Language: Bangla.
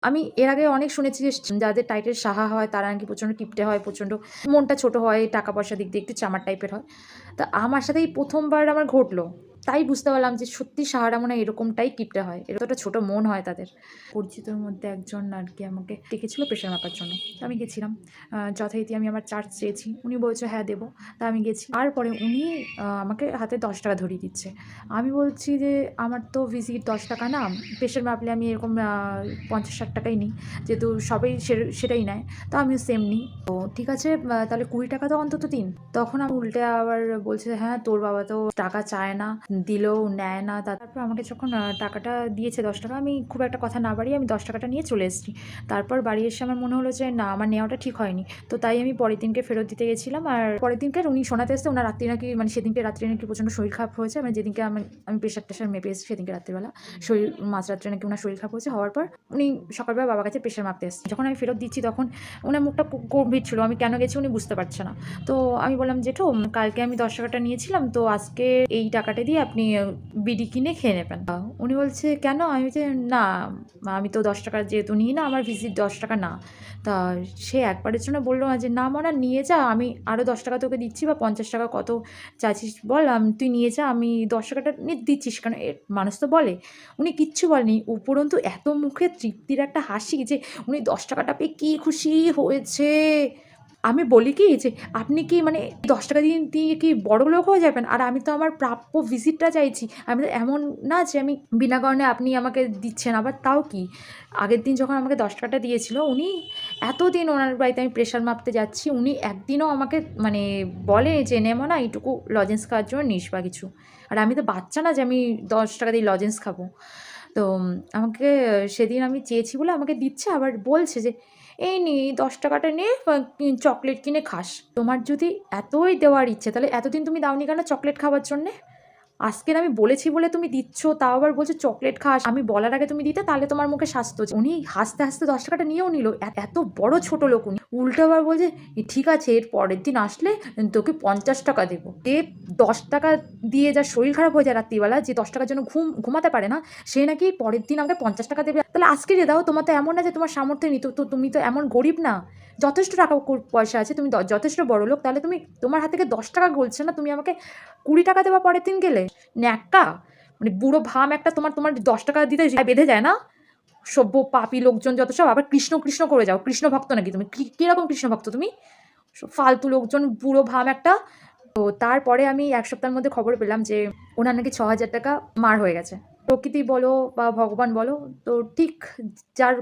আমি এর আগে অনেক শুনেছি যে যাদের টাইটেল সাহা হয় তারা নাকি প্রচণ্ড কিপটে হয়, প্রচণ্ড মনটা ছোট হয়, টাকা পয়সার দিক দিয়ে একটু চামার টাইপের হয়। তা আমার সাথে এই ১ম বার আমার ঘটলো। তাই বুঝতে পারলাম যে সত্যি সাহারা মনে হয় এরকমটাই কিপটে হয়। এতটা ছোট মন হয় তাদের। পরিচিতর মধ্যে একজন আরকি আমাকে ডেকেছিল প্রেশার মাপার জন্য। তো আমি গেছিলাম। যথারীতি আমি আমার চার্জ চেয়েছি। উনি বলছে, "হ্যাঁ, দেবো।" তা আমি গেছি। তারপরে উনি আমাকে হাতে ৳১০ ধরিয়ে দিচ্ছে। আমি বলছি যে, "আমার তো ভিজিট ৳১০ না। প্রেশার মাপলে আমি এরকম ৫০-৬০ নিই। যেহেতু সবাই সেটাই নেয়। তো আমিও সেম নিই। তো ঠিক আছে, তাহলে ৳২০ তো অন্তত দিন।" তখন আমি উল্টে আবার বলছে, "হ্যাঁ, তোর বাবা তো টাকা চায় না, দিলেও নেয় না।" তারপর আমাকে যখন টাকাটা দিয়েছে ৳১০, আমি খুব একটা কথা না বাড়িয়ে আমি ৳১০ নিয়ে চলে এসেছি। তারপর বাড়ি এসে আমার মনে হলো যে না, আমার নেওয়াটা ঠিক হয়নি। তো তাই আমি পরের দিনকে ফেরত দিতে গেছিলাম। আর পরের দিনকে উনি শোনাতে এসছে উনার রাত্রে নাকি, মানে সেদিনকে রাত্রে নাকি প্রচণ্ড শরীর খারাপ হয়েছে। মানে যেদিনকে আমি প্রেশার-টেশার মেপে এসেছি সেদিনকে রাত্রিবেলা মাঝরাত্রে নাকি উনার শরীর খারাপ হয়েছে। হওয়ার পর উনি সকালবেলা বাবার কাছে প্রেশার মাপতে এসছে। যখন আমি ফেরত দিচ্ছি তখন উনার মুখটা খুব গম্ভীর ছিল। আমি কেন গেছি উনি বুঝতে পারছে না। তো আমি বললাম, "জেঠু, কালকে আমি ৳১০ নিয়েছিলাম, তো আজকে এই টাকাটা দিয়ে আপনি বিড়ি কিনে খেয়ে নেবেন।" উনি বলছে, "কেন?" আমি বলছি, "না, আমি তো ৳১০ যেহেতু নিই না, আমার ভিজিট ৳১০ না।" তা সে একবারের জন্য বলল না যে, "না মনা, নিয়ে যা, আমি আরও ৳১০ তোকে দিচ্ছি বা ৳৫০ কত চাইছিস বল, তুই নিয়ে যা, আমি ৳১০ নিয়ে দিচ্ছিস কেন?" মানুষ তো বলে। উনি কিচ্ছু বলেনি। উপরন্তু এত মুখে তৃপ্তির একটা হাসি যে উনি ৳১০ পেয়ে কি খুশি হয়েছে। আমি বলি কি যে, "আপনি কি মানে ৳১০ দিয়ে কি বড়লোক হয়ে যাবেন? আর আমি তো আমার প্রাপ্য ভিজিটটা চাইছি। আমি তো এমন না যে আমি বিনা কারণে আপনি আমাকে দিচ্ছেন।" আবার তাও কি, আগের দিন যখন আমাকে ৳১০ দিয়েছিল, উনি এতদিন ওনার বাড়িতে আমি প্রেশার মাপতে যাচ্ছি, উনি একদিনও আমাকে মানে বলে যে, "নে মনা, এইটুকু লজেন্স খাওয়ার জন্য নিস বা কিছু।" আর আমি তো বাচ্চা না যে আমি ৳১০ দিয়ে লজেন্স খাবো। তো আমাকে সেদিন আমি চেয়েছি বলে আমাকে দিচ্ছে, আবার বলছে যে, "এই নে, এই ৳১০ নে, চকলেট কিনে খাস। তোমার যদি এতই দেওয়ার ইচ্ছে তাহলে এতদিন তুমি দাওনি কেন চকলেট খাওয়ার জন্যে? আজকের আমি বলেছি বলে তুমি দিচ্ছ, তাও আবার বলছো চকলেট খাস। আমি বলার আগে তুমি দিতে, তাহলে তোমার মুখে স্বাস্থ্য।" উনি হাসতে, হাসতে ৳১০ নিয়েও নিল। এত বড় ছোট লোক উনি। উল্টো আবার বলছে, ঠিক আছে, এর পরের দিন আসলে তোকে ৳৫০ দেবো।" যে ৳১০ দিয়ে যার শরীর খারাপ হয়ে যায় রাত্রিবেলা, যে ৳১০ জন্য ঘুমাতে পারে না, সে নাকি পরের দিন আমাকে ৳৫০ দেবে। তাহলে আজকে দিয়ে দাও। তোমার তো এমন না যে তোমার সামর্থ্য নেই। তো তুমি তো এমন গরিব না। যথেষ্ট টাকা পয়সা আছে। তুমি যথেষ্ট বড়লোক। তাহলে তুমি, তোমার হাত থেকে ৳১০ গলছে না, তুমি আমাকে ৳২০ দেবা পরের দিন গেলে? ন্যাক্কা! মানে বুড়ো ভাম একটা, তোমার তোমার ৳১০ দিতে গায়ে বেঁধে যায় না? সভ্য পাপী লোকজন যত সব, আবার কৃষ্ণ, কৃষ্ণ করে যাও। কৃষ্ণ ভক্ত নাকি তুমি? কিরকম কৃষ্ণ ভক্ত তুমি? ফালতু লোকজন, বুড়ো ভাম একটা। তো তারপরে আমি ১ সপ্তাহের মধ্যে খবর পেলাম যে উনার নাকি ৳৬,০০০ মার হয়ে গেছে। প্রকৃতি বলো বা ভগবান বলো, তো ঠিক যার